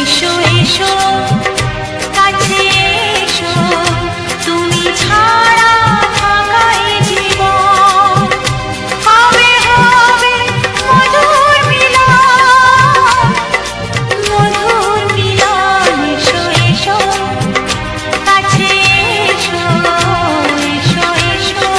এসো এসো কাছে এসো, তুমি ছাড়া থাকাই জীবন। হবে হবে মধুর মিলন, মধুর মিলন। এসো এসো কাছে এসো, এসো এসো।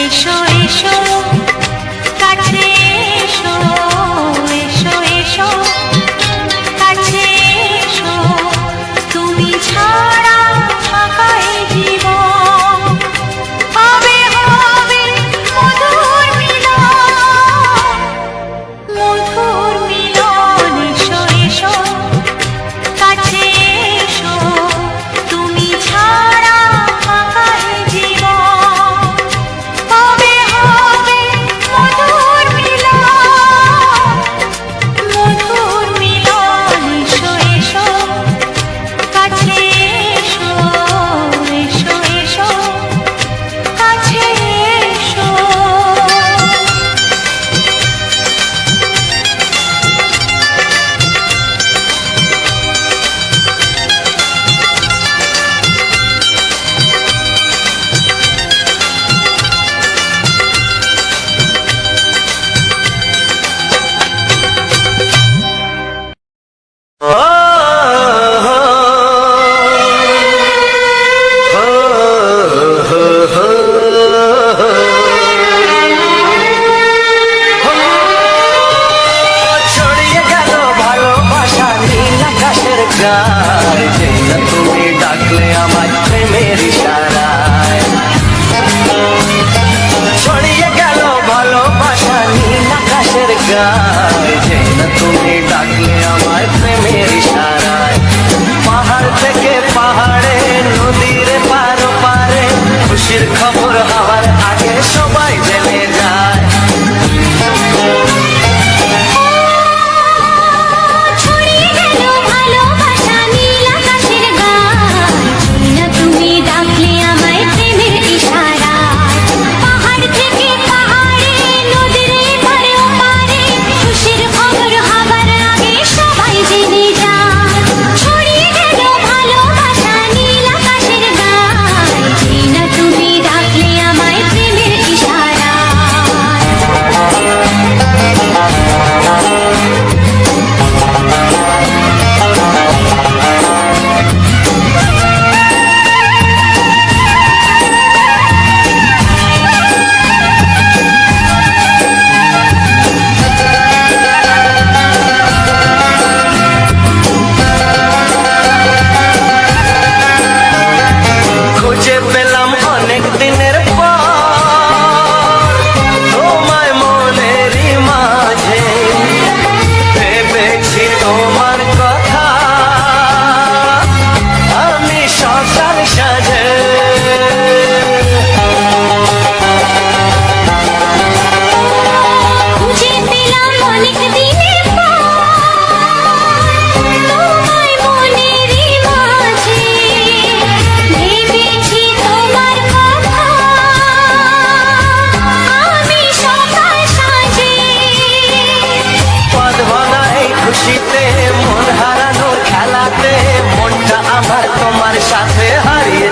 এসো এসো কাছে এসো, এসো এসো কাছে এসো, তুমি ছাড়া থাকাই জীবন। হবে হবে মধুর মিলন, মধুর মিলন। এসো এসো কাছে এসো, তুমি ছাড়া থাকাই জীবন। হবে হবে মধুর মিলন, মধুর মিলন। এসো এসো কাছে এসো, এসো এসো কাছে এসো। ছড়িয়ে গেল ভালোবাসা নীল আকাশের গায়ে, যেই না তুমি ডাকলে আমায় প্রেমের ইশারায়। ছড়িয়ে গেল ভালোবাসা নীল আকাশের গায়ে, যেই না তুমি ডাকলে আমায় প্রেমের ইশারায়। পাহাড় থেকে পাহাড়ে, নদীর পারো পারে, খুশির খবর হওয়ার আগে সবাই জেনে যায়। ছড়িয়ে গেল ভালোবাসা নীল আকাশের গায়ে, যেই না তুমি ডাকলে আমায় প্রেমের ইশারায়। পাহাড় থেকে পাহাড়ে, নদীর এপারে ওপারে, খুশির খবর হবার আগে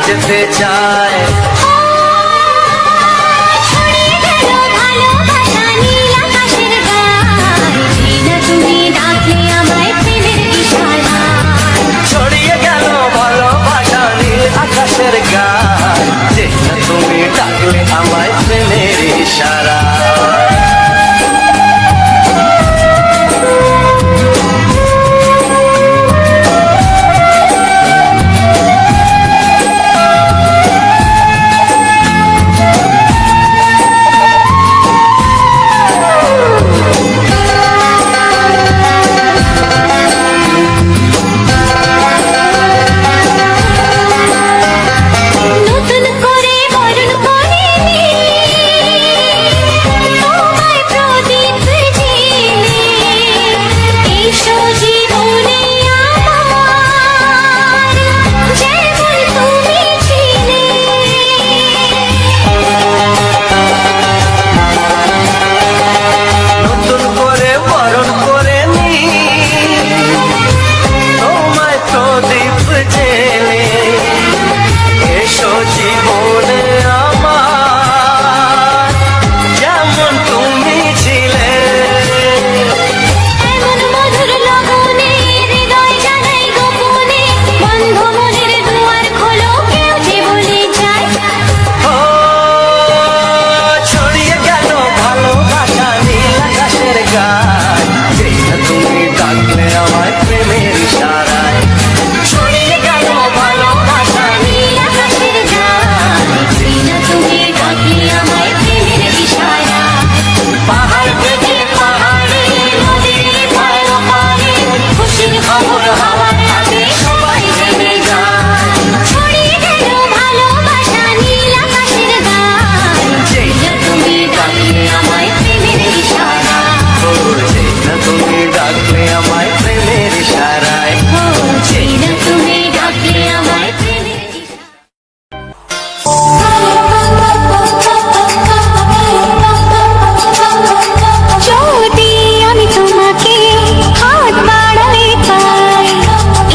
যেতে চায়। ছড়িয়ে গেল ভালোবাসা নীল আকাশের গায়, যে না তুমি ডাকলে আমায় প্রেমের ইশারায়। ছড়িয়ে গেল ভালোবাসা নীল আকাশের গায়, যে না তুমি ডাকলে আমায় প্রেমের ইশারা। নতুন করে বরণ করে তোমায় প্রদীপ জেলে, এসো জীবনে আমার, যেমন তুমি ছিলে। নতুন করে বরণ করে নি তোমায় প্রদীপ জেলে, এসো জীবনে আমার, যেমন তুমি ছিলে। এমন মধুর লগনে হৃদয় জানাই গোপনে, বন্ধ মনের দুয়ার খোলো, কেউ যে বলে যায়। ও ছড়িয়ে গেল ভালোবাসা নীল আকাশের গায়, যে না তুমি ডাকলে আমায় প্রেমের ইশারায়। ছড়িয়ে গেল ভালোবাসা নীল আকাশের গায়, যে না তুমি ডাকলে আমায় প্রেমের ইশারায়। পাহাড় থেকে পাহাড়ে নদীর পার ওপারে খুশির খবর হাওয়ার তাতে সবাই জেনে যায়। ছড়িয়ে গেল ভালোবাসা নীল আকাশের গায়, যে না তুমি ডাকলে আমায় প্রেমের ইশারায়। ও যে না তুমি ডাকলে আমায় প্রেমের ইশারায়। ও যে না তুমি ডাকলে আমায় প্রেমের ইশারায়। যদি আমি তোমাকে হাত বাড়াই পাই,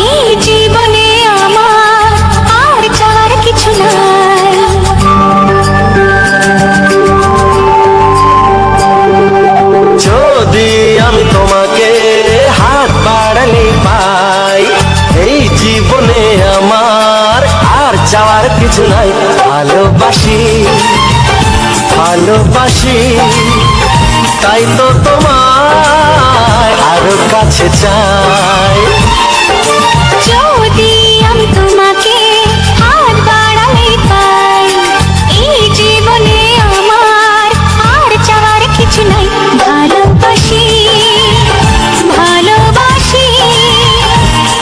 এই জীবনে আমার আর চাওয়ার কিছু নাই। যদি আমি তোমাকে হাত বাড়ালে পাই, এই জীবনে আমার আর চাওয়ার কিছু নাই। ভালোবাসি ভালোবাসি, তাই তো তোমায় আরো কাছে চাই। যদি আমি তোমাকে হাত বাড়াই পাই, এই জীবনে আমার আর চাওয়ার কিছু নাই। ভালোবাসি ভালোবাসি,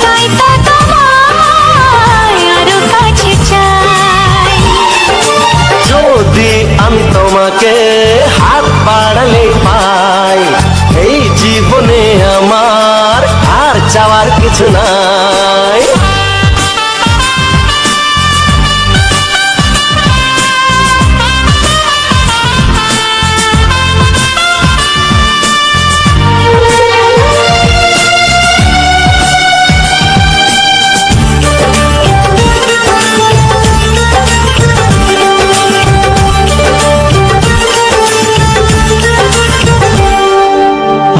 তাই তো তোমায় আরো কাছে চাই। যদি আমি তোমাকে হাত বাড়ালে পাই, এই জীবনে আমার আর চাওয়ার কিছু নাই।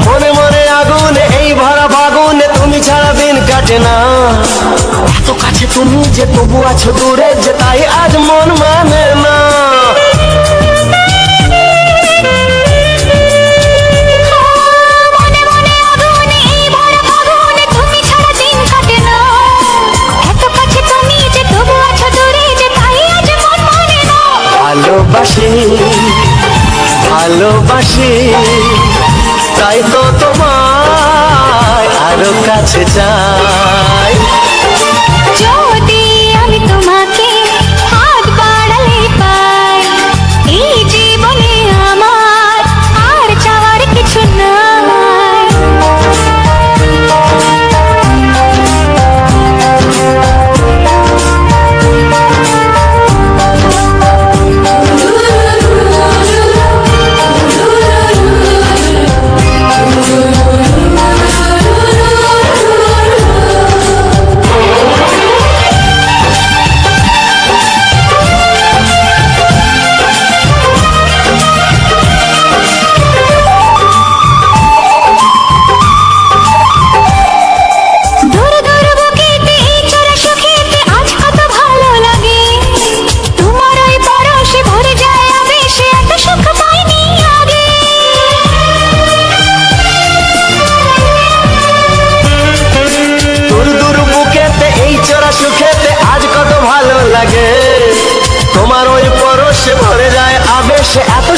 মনে মনে আগুনে এই ভরা ফাগুনে তুমি ছাড়া দিন কাটে না। এত কাছে তুমি যে তবু আছো দূরে, যে তাই আজ মন মানে না। মনে মনে আগুনে এই ভরা ফাগুনে তুমি ছাড়া দিন কাটে না। এত কাছে তুমি যে তবু আছো দূরে, যে তাই আজ মন মানে না। ভালোবাসি ভালোবাসি, তাই তো তোমায় আরো কাছে চাই। যদি আমি তোমাকে হাত বাড়ালে পাই, এই জীবনে আমার আর চাওয়ার কিছু নাই।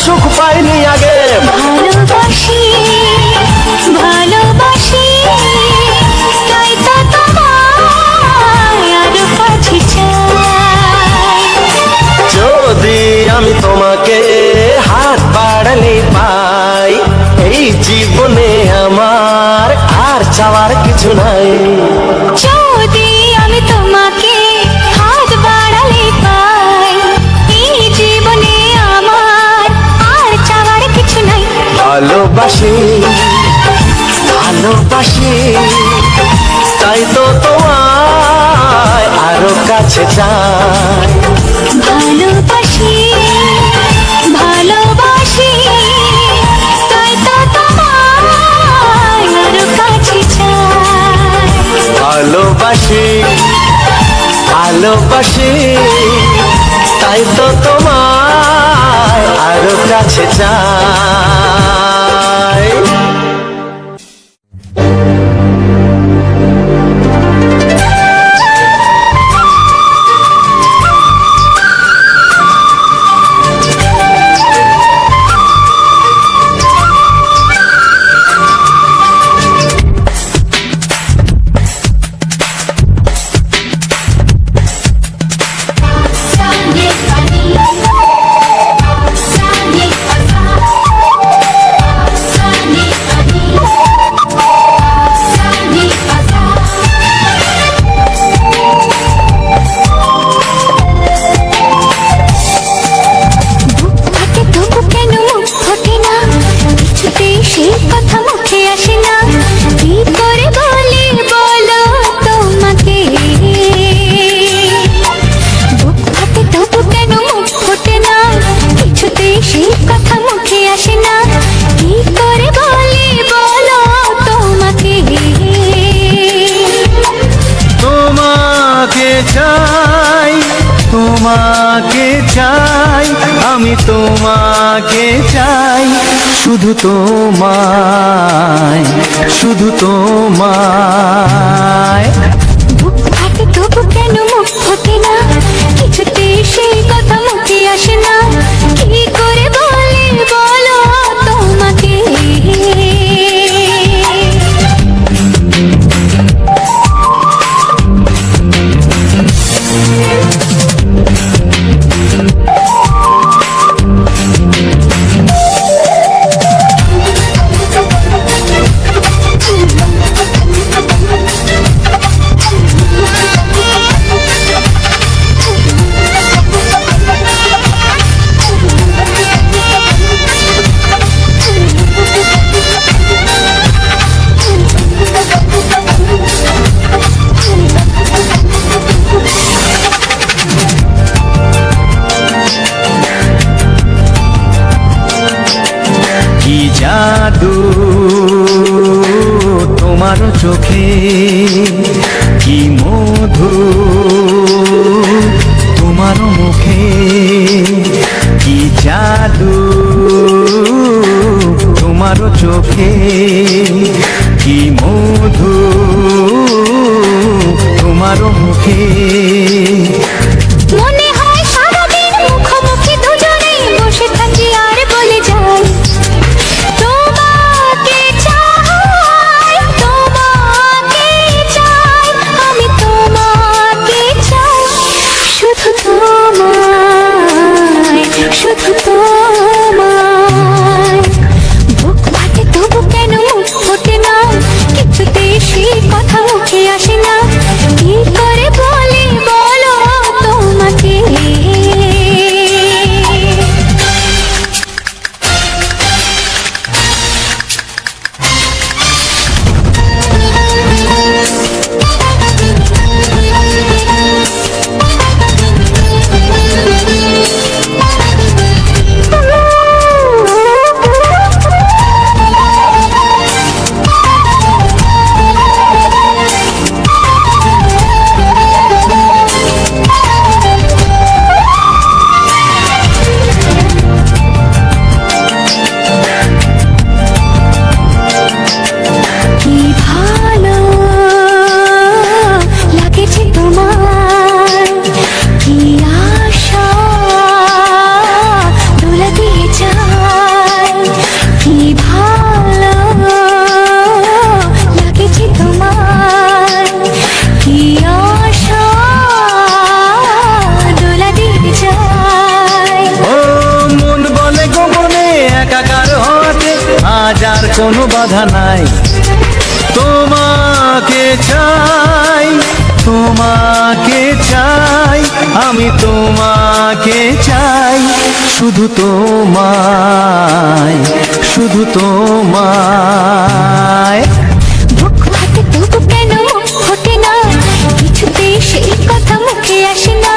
সুখ পাইনি আগে। ভালোবাসি ভালোবাসি তাই তো তোমায় আরো কাছে চাই। যদি আমি তোমাকে হাত বাড়ালে পাই, এই জীবনে আমার আর চাওয়ার কিছু নাই। যদি আমি তোমাকে হাত বাড়ালে পাই, এই জীবনে আমার আর চাওয়ার কিছু নাই। ভালোবাসি ভালোবাসি তাই তো তোমায় আরো কাছে চাই। ভালোবাসি ভালোবাসি তাই তো তোমায় আরো কাছে চাই। ভালোবাসি ভালোবাসি তাই তো তোমায় আরো কাছে চাই। তোমাকে চাই, আমি তোমাকে চাই, শুধু তোমায়, শুধু তোমায়। বুক ফাটে তবু কেন মুখ ফোটে না, কিছুতে সেই কথা মুখে আসে না, কি করে বলি বলো তোমাকে। কি জাদু তোমার চোখে, কি মধু তোমার মুখে, কি জাদু তোমার চোখে, কি মধু তোমার মুখে। মনে হয় সারাদিন মুখোমুখি দুজনেই বসে থাকি আর বলে যাই, তোমাকে চাই, তোমাকে চাই, আমি তোমাকে চাই, শুধু তোমায়, শুধু তোমায়। বুক ফাটে তবু কেন মুখ ফোটে না, কিছুতে সেই কথা মুখে আসে না, কি করে বলি বলো বাধা নাই। তোমাকে চাই, তোমাকে চাই, আমি তোমাকে চাই, শুধু তোমায়, শুধু তোমায়। বুক ফাটে তবু কেন ফোটে না, কিছুতেই সেই কথা মুখে আসে না,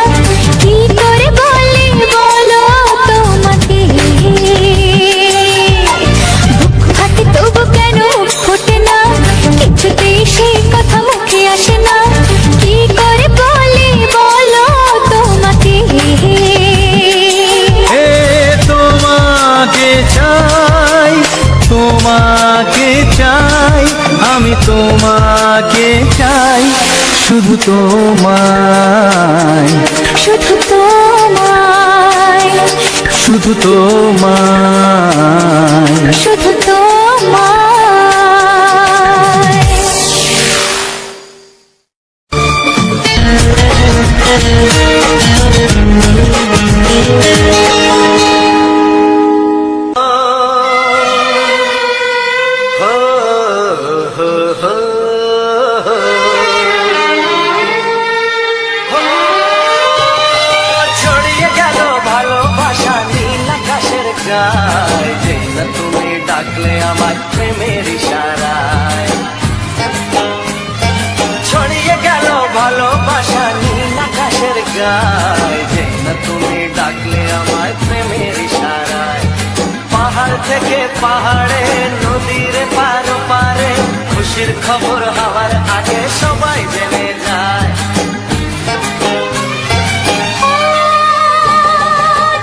কি করে বলে বলো তোমাকে। বুক ফাটে তবু কেন ফোটে না, কিছুতেই সেই কথা মুখে আসে না, কি করে বলে বলো তোমাকে। এ তোমাকে চাই, তোমাকে চাই, আমি তোমাকে চাই, শুধু তোমায়, শুধু তোমায়, শুধু তোমায়। শুধু তোমায়। ছড়িয়ে গেল ভালোবাসা নীল আকাশের গায়, যেই না তুমি ডাকলে আমার প্রেমের ইশারায়। ছড়িয়ে গেল ভালোবাসা নীল আকাশের গায়, যেই না তুমি ডাকলে আমার প্রেমের ইশারায়। পাহাড় থেকে পাহাড়ে, নদীর পারো পারে, খুশির খবর হওয়ার আগে সবাই জেনে যায়।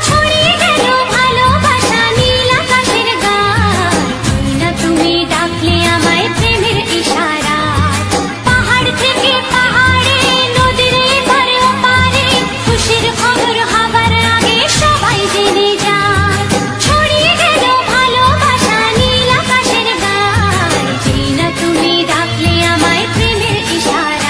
ছড়িয়ে গেল ভালোবাসা নীল আকাশের গায়, যেই না তুমি ডাকলে আমায় প্রেমের ইশারায়। পাহাড় থেকে পাহাড়ে, নদীর এপারে ওপারে, খুশির খবর হবার আগে সবাই জেনে যায়। ছড়িয়ে গেল ভালোবাসা নীল আকাশের গায়, যেই না তুমি ডাকলে আমায় প্রেমের ইশারায়।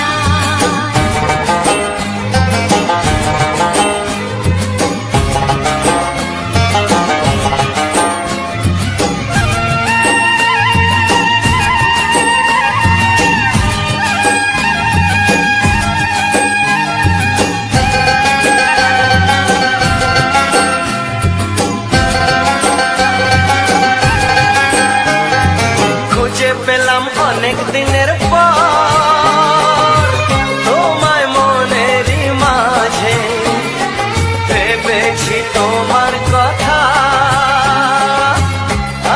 খুঁজে পেলাম অনেক দিনের পর তোমায় মনেরই মাঝে, ভেবেছি তোমার কথা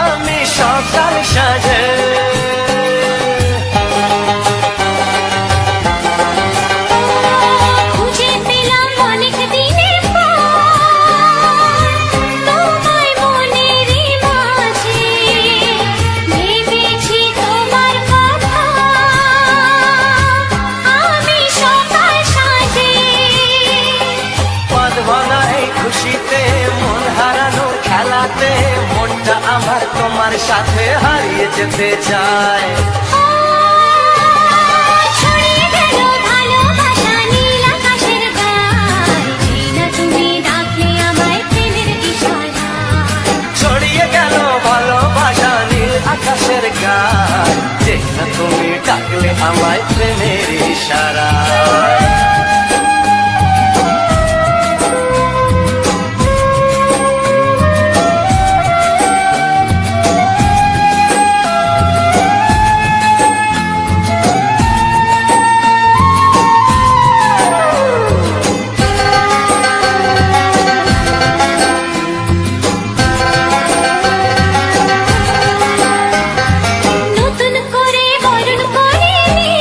আমি সকাল সাজে। খুঁজে পেলাম অনেক দিনের পর তোমায় মনেরই মাঝে, ভেবেছি তোমার কথা আমি সকাল সাজে। পদ ভাঙা এই খুশিতে, মন হারানো খেলাতে, মনটা আমার তোমার সাথে হারিয়ে যেতে চায়। ছড়িয়ে গেল ভালোবাসা নীল আকাশের গায়, যেই না তুমি ডাকলে আমায় প্রেমের ইশারায়। ছড়িয়ে গেল ভালোবাসা নীল আকাশের গায়, যেই না তুমি ডাকলে আমায় প্রেমের ইশারায়। নতুন করে বরণ করিনি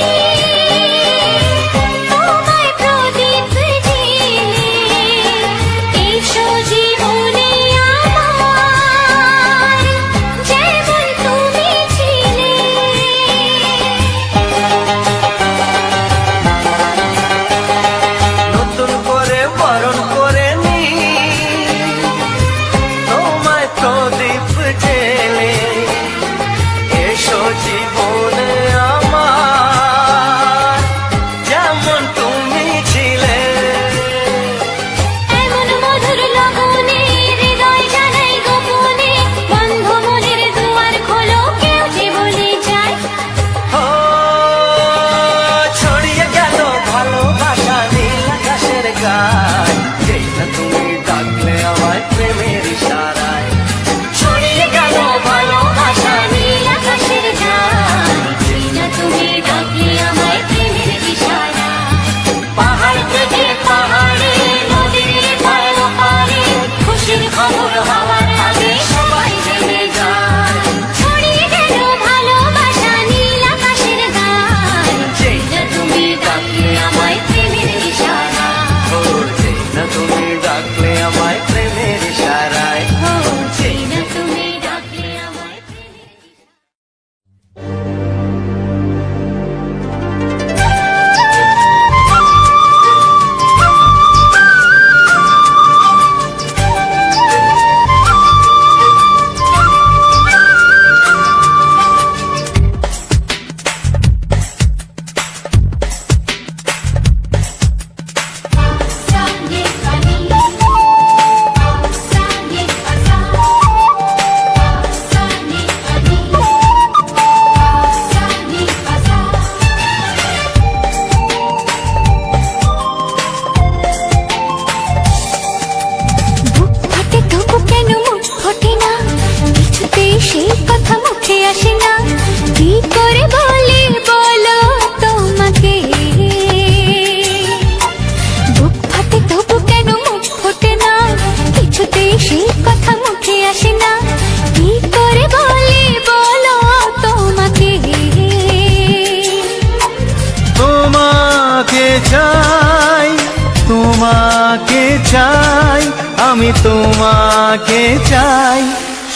আমি তোমাকে চাই,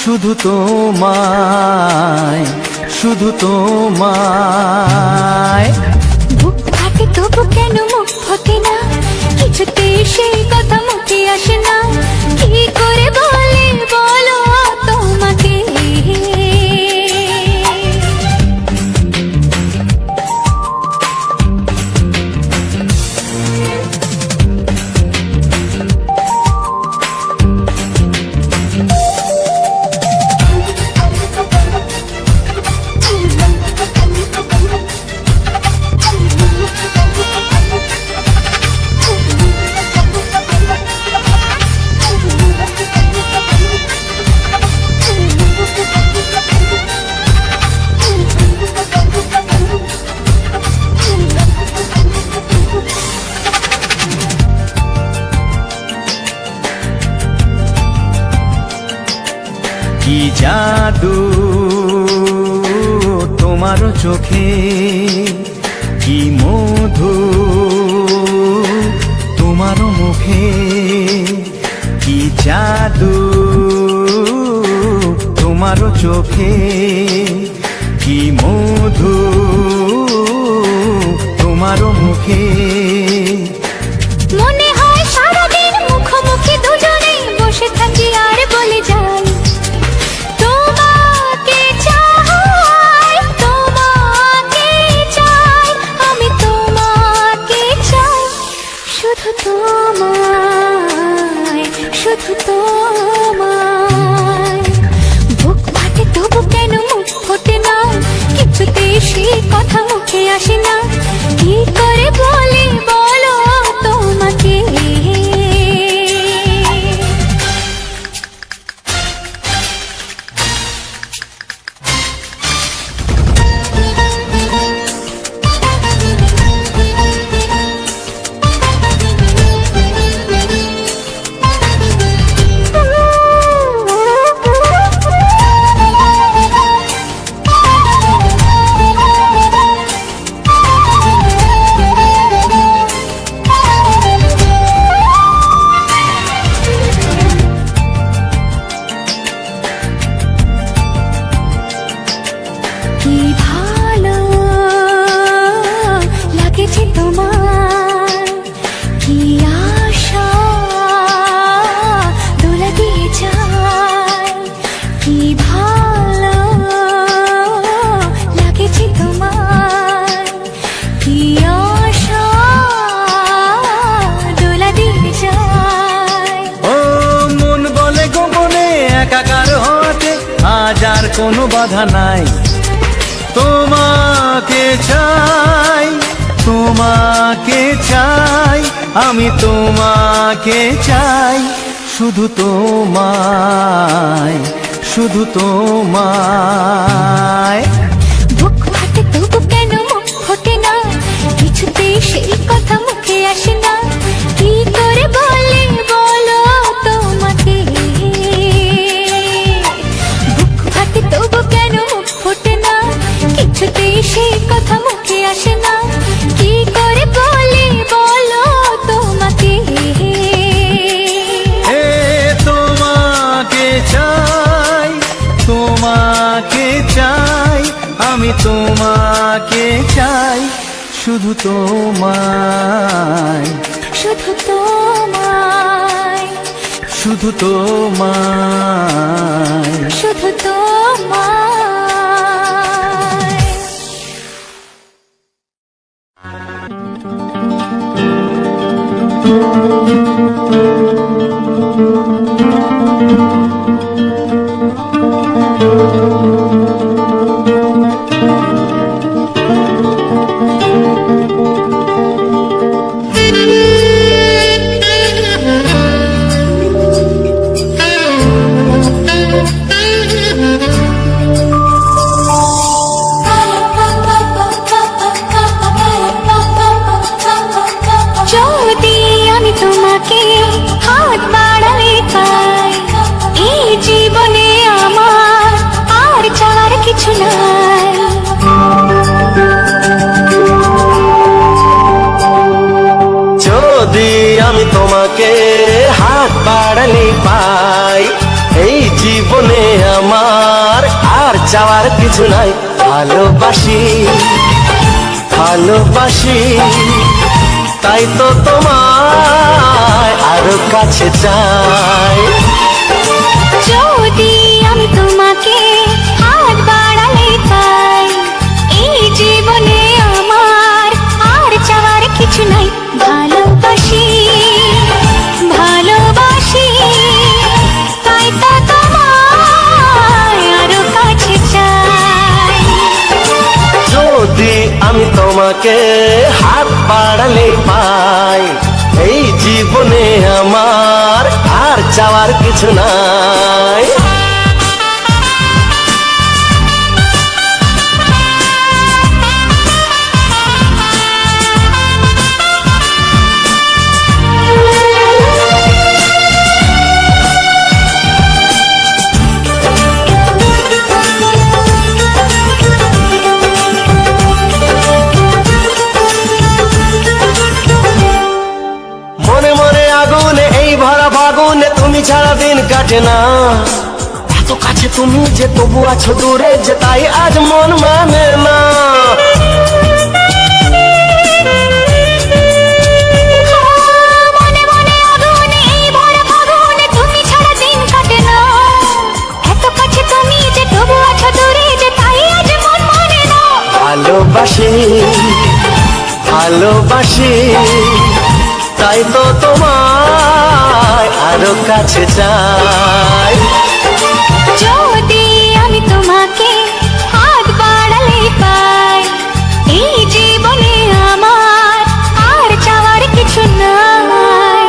শুধু তোমায়, শুধু তোমায়। বুক ফাটে তবু কেন মুখ ফোটে না, কিছুতে সেই কথা মুখে আসে না, কি করে বলে বলো তোমাকে। কি জাদু তোমার চোখে, কি মধু তোমার মুখে, কি জাদু তোমার চোখে, কি মধু তোমার মুখে। মনে হয় সারাদিন মুখোমুখি দুজনে বসে থাকি আর বলে যাই, তোমাকে চাই, তোমাকে চাই, আমি তোমাকে চাই, শুধু তোমায়, শুধু তোমায়। বুক ফাটে তবু কেন মুখ ফোটে না, কিছুতে সেই কথা মুখে আসে না, কি করে বলে বলো তোমাকে। কি ভালো লাগেছে তোমার, কি আশা দোলা দিয়ে যায়, কি ভালো লাগেছে তোমার, কি আশা দোলা দিয়ে যায়। ও মন বলে গোপনে একাকার হতে আজ আর কোনো বাধা নাই, তোমাকে চাই, তোমাকে চাই, আমি তোমাকে চাই, শুধু তোমায়, শুধু তোমায়। বুক ফাটে তবু কেন মুখ ফোটে না, কিছুতেই সেই কথা মুখে আসে না, কি করে বলে বলো তোমাকে। বুক ফাটে তবু কেন মুখ ফোটে না, কিছুতেই সেই কথা মুখে আসে না, কি করে বলে বলো তোমাকে। এ তোমাকে চাই, তোমাকে চাই, আমি তোমাকে চাই, শুধু তোমায়, শুধু তোমায়, শুধু তোমায়। শুধু তোমায়। যদি আমি তোমাকে হাত বাড়াই পাই, এই জীবনে আমার আর চাওয়ার কিছু নাই। যদি আমি তোমাকে হাত বাড়ালে চাওয়ার কিছু নাই। ভালোবাসি ভালোবাসি তাই তো তোমায় আরো কাছে চাই। যদি আমি তোমাকে হাত বাড়ালে পাই, এই জীবনে আমার আর চাওয়ার কিছু নাই। ভালোবাসি ভালোবাসি তাই তো তোমায় আরো কাছে চাই। যদি আমি তোমাকে হাত বাড়ালে পাই, এই জীবনে আমার আর চাওয়ার কিছু নাই। মনে মনে আগুনে এই ভরা ফাগুনে তুমি ছাড়া দিন কাটে না। এত কাছে তুমি যে তবু আছো দূরে, যে তাই আজ মন মানে না। মনে মনে আগুনে এই ভরা ফাগুনে তুমি ছাড়া দিন কাটে না। এত কাছে তুমি যে তবু আছো দূরে, যে তাই আজ মন মানে না। ভালোবাসি ভালোবাসি তাই তো তোমায় আরো কাছে চাই। যদি আমি তোমাকে হাত বাড়ালে পাই, এই জীবনে আমার আর চাওয়ার কিছু নাই।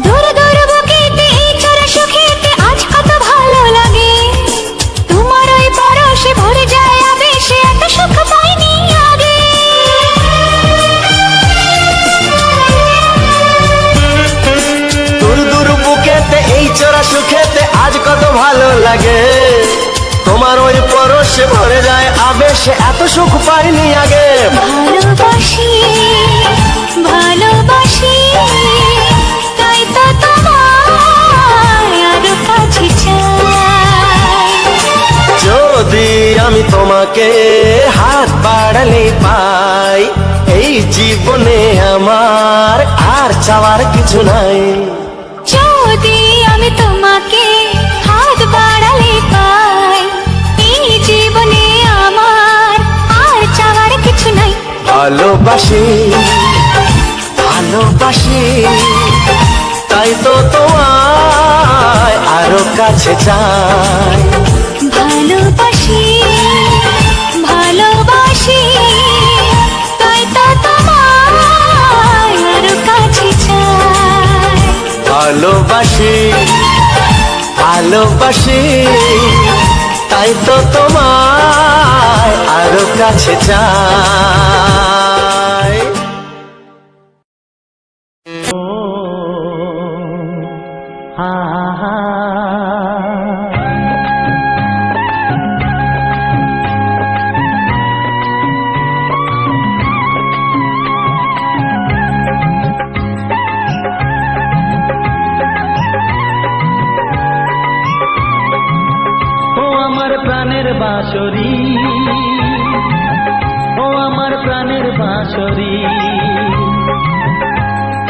দূর দূর বুকেতে এই চোরা সুখেতে আজ কত ভালো লাগে। তোমার ওই পরশে ভরে যায় আবেশে, এত সুখ পাইনি আগে। দূর দূর বুকেতে এই চোরা সুখেতে আজ কত ভালো লাগে। তোমার ওই পরশে ভরে যায় আবেশে, এত সুখ পাইনি আগে। ভালোবাসি ভালোবাসি তাই তো তোমায় আরো কাছে চাই। যদি আমি তোমাকে হাত বাড়ালে পাই, এই জীবনে আমার আর চাওয়ার কিছু নাই। যদি আমি তোমাকে হাত বাড়ালে পাই, এই জীবনে আমার আর চাওয়ার কিছু নাই। ভালোবাসি ভালোবাসি তাই তো তোমায় আরো কাছে চাই। ভালোবাসি ভালোবাসি তাই তো তোমায় আরো কাছে চাই। ভালোবাসি ভালোবাসি তাই তো তোমায় আরো কাছে চাই। ও আমার প্রাণের বাঁশরি, ও আমার প্রাণের বাঁশরি,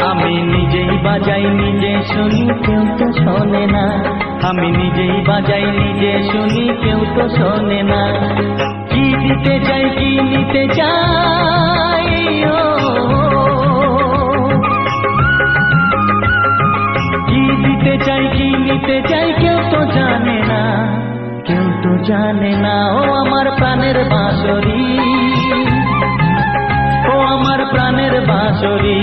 আমি নিজেই বাজাই নিজে শুনি, কেউ তো শোনে না। আমি নিজেই বাজাই নিজে শুনি, কেউ তো শোনে না। কি দিতে চাই কি নিতে চাই, কি দিতে চাই কি নিতে চাই, কেউ তো জানে না, কেউ তো জানে না। ও আমার প্রাণের বাঁশরি, ও আমার প্রাণের বাঁশরি।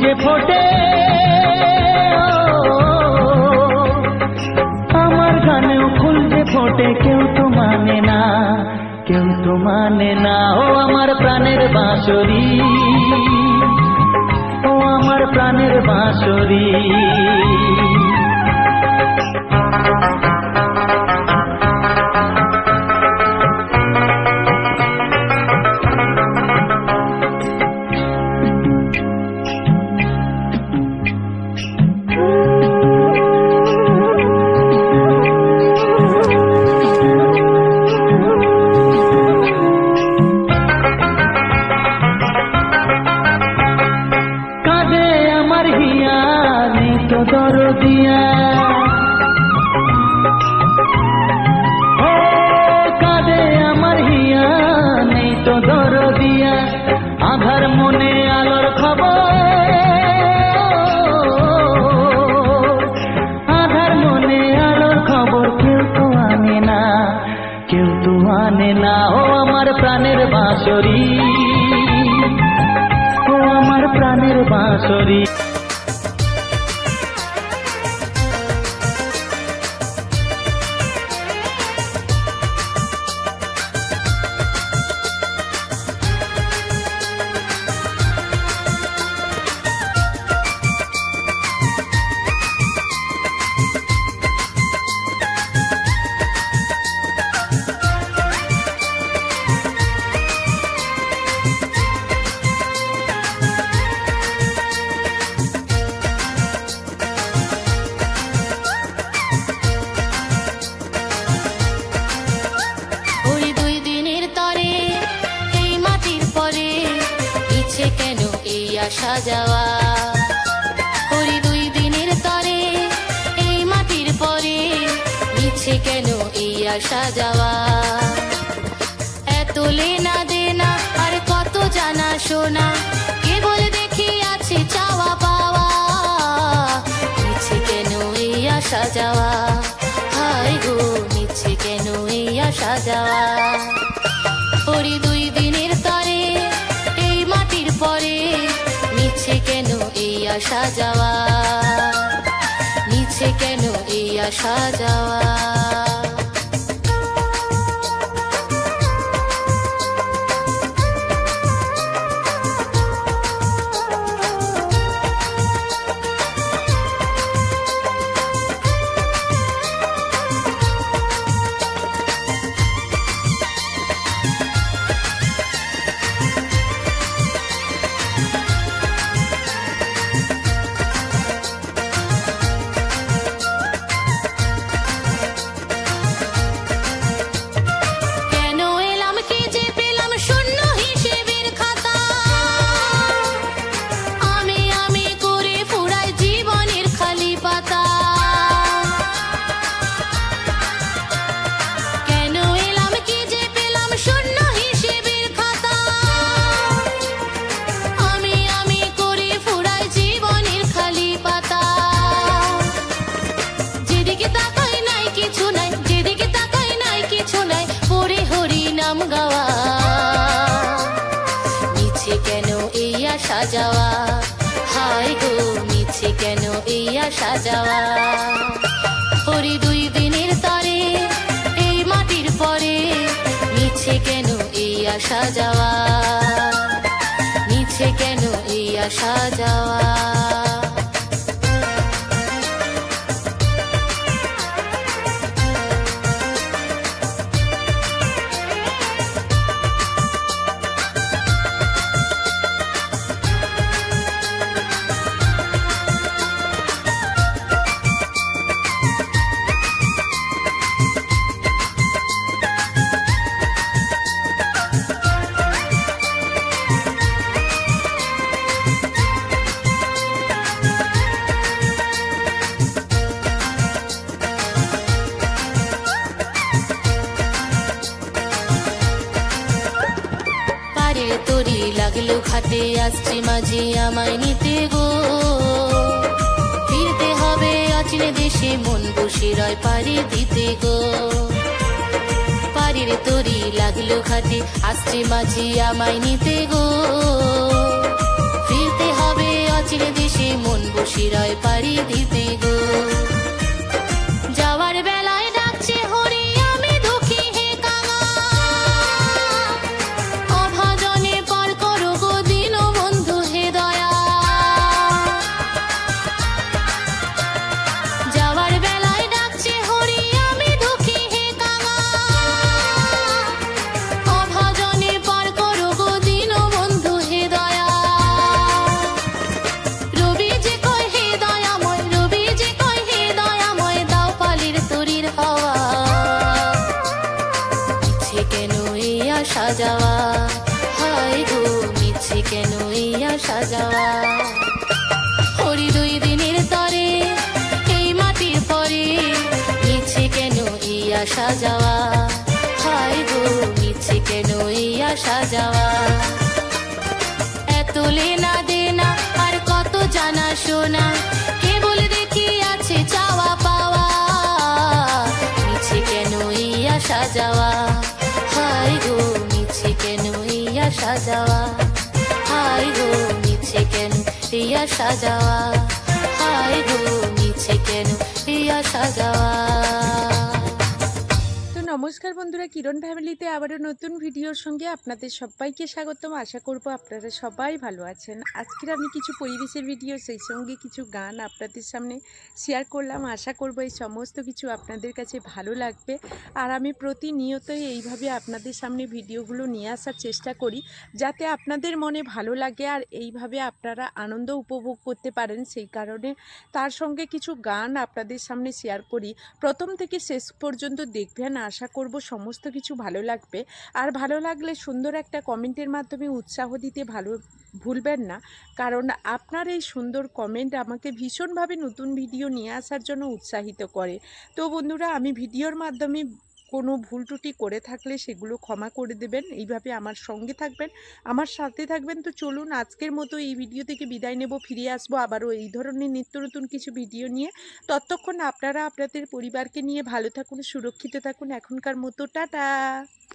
যে ফোটে আমার গানেও ফুল যে ফোটে কেউ তো মানে না, কেউ তো মানে না। ও আমার প্রাণের বাঁশরি, ও আমার প্রাণের বাঁশরি। কাঁদে আমার হিয়া নেই তো দরদিয়া, ও কাঁদে আমার হিয়া নেই তো দরদিয়া। আধার মনে আলোর খবর, আধার মনে আলোর খবর কেউ তো আনে না, কেউ তো আনে না। ও আমার প্রাণের বাঁশরি, ও আমার প্রাণের বাঁশরি। ওই দুই দিনের তরে এই মাটির পরে ইচ্ছে কেন এই আসা যাওয়া। ওই দুই দিনের তরে এই মাটির পরে ইচ্ছে কেন এই আসা যাওয়া। এত লেনা দেনা আর কত জানা শোনা, কেবল দেখি আছে চাওয়া পাওয়া। ইচ্ছে কেন এই আসা যাওয়া, হায় গো নিচ্ছে কেন এই আসা যাওয়া। ওরে দুই দিনের তরে এই মাটির পরে নিচ্ছে কেন এই আসা যাওয়া, নিচ্ছে কেন এই আসা যাওয়া। কেন এলাম কি যে পেলাম শূন্য হিসেবের খাতা, আমি আমি করে ফুরাই জীবনের খালি পাতা। কেন এলাম কি যে পেলাম শূন্য হিসেবের খাতা, আমি আমি করে ফুরাই জীবনের খালি পাতা। যেদিকে তাকাই নাই কিছু নাই, যেদিকে তাকাই নাই কিছু নাই, পড়ে হরি নাম গাওয়া। মিছে কেন এই আসা যাওয়া, হায় গো মিছে কেন এই আসা যাওয়া। হরি দুই দিনের তরে এই মাটির পরে মিছে কেন এই আসা যাওয়া, মিছে কেন এই আসা যাওয়া। তরি লাগলো ঘাটে আসছে মাঝি আমায় নিতে গো, ফিরতে হবে অচিনে দেশে মন বসে রয় পাড়ি দিতে গো। পাড়ির তরি লাগলো ঘাটে আসছে মাঝি আমায় নিতে গো, ফিরতে হবে অচিনে শিরায় পাড়ি দিতে গো। যাওয়ার বেলায় ডাকছে হরি আমি দুঃখী হে কাঙা, অভাজনে পার করো গো দীনবন্ধু হে দয়া। যাওয়ার বেলায় ডাকছে হরি আমি দুঃখী হে কাঙা, অভাজনে পার করো গো দীনবন্ধু হে দয়া। রবি যে কয় হে দয়াময়, রবি যে কয় হে দয়াময়, দাও পালির তরির হাওয়া। মিছে কেন এই আসা যাওয়া, হায় গো মিছে কেন এই আসা যাওয়া। হরি 2 দিনের তরে এই মাটির পরে, মিছে কেন এই আসা যাওয়া, হায় গো মিছে কেন এই আসা যাওয়া। এত লেনা দেনা আর কত জানা শোনা, কেবল দেখি আছে চাওয়া পাওয়া। মিছে কেন এই আসা যাওয়া, হায় গো মিছে কেন এই আসা যাওয়া, হায় গো মিছে কেন এই আসা যাওয়া, হায় গো মিছে কেন এই আসা যাওয়া। তো নমস্কার বন্ধুরা, কিরণ ফ্যামিলিতে আবারও নতুন ভিডিওর সঙ্গে আপনাদের সবাইকে স্বাগতম। আশা করব আপনারা সবাই ভালো আছেন। আজকের আমি কিছু পরিবেশের ভিডিও, সেই সঙ্গে কিছু গান আপনাদের সামনে শেয়ার করলাম। আশা করব এই সমস্ত কিছু আপনাদের কাছে ভালো লাগবে। আর আমি প্রতিনিয়তই এইভাবে আপনাদের সামনে ভিডিওগুলো নিয়ে আসার চেষ্টা করি, যাতে আপনাদের মনে ভালো লাগে আর এইভাবে আপনারা আনন্দ উপভোগ করতে পারেন। সেই কারণে তার সঙ্গে কিছু গান আপনাদের সামনে শেয়ার করি। প্রথম থেকে শেষ পর্যন্ত দেখবেন, আশা করব সমস্ত কিছু ভালো লাগবে। আর ভালো লাগলে সুন্দর একটা কমেন্টের মাধ্যমে উৎসাহ দিতে ভুলবেন না, কারণ আপনার এই সুন্দর কমেন্ট আমাকে ভীষণভাবে নতুন ভিডিও নিয়ে আসার জন্য উৎসাহিত করে। তো বন্ধুরা, আমি ভিডিওর মাধ্যমে কোনো ভুল ত্রুটি করে থাকলে সেগুলো ক্ষমা করে দেবেন। এইভাবে আমার সঙ্গে থাকবেন, আমার সাথে থাকবেন। তো চলুন আজকের মতো এই ভিডিও থেকে বিদায় নেব, ফিরে আসবো আবারও এই ধরনের নিত্য নতুন কিছু ভিডিও নিয়ে। ততক্ষণ আপনারা আপনাদের পরিবারকে নিয়ে ভালো থাকুন, সুরক্ষিত থাকুন। এখনকার মতো টাটা।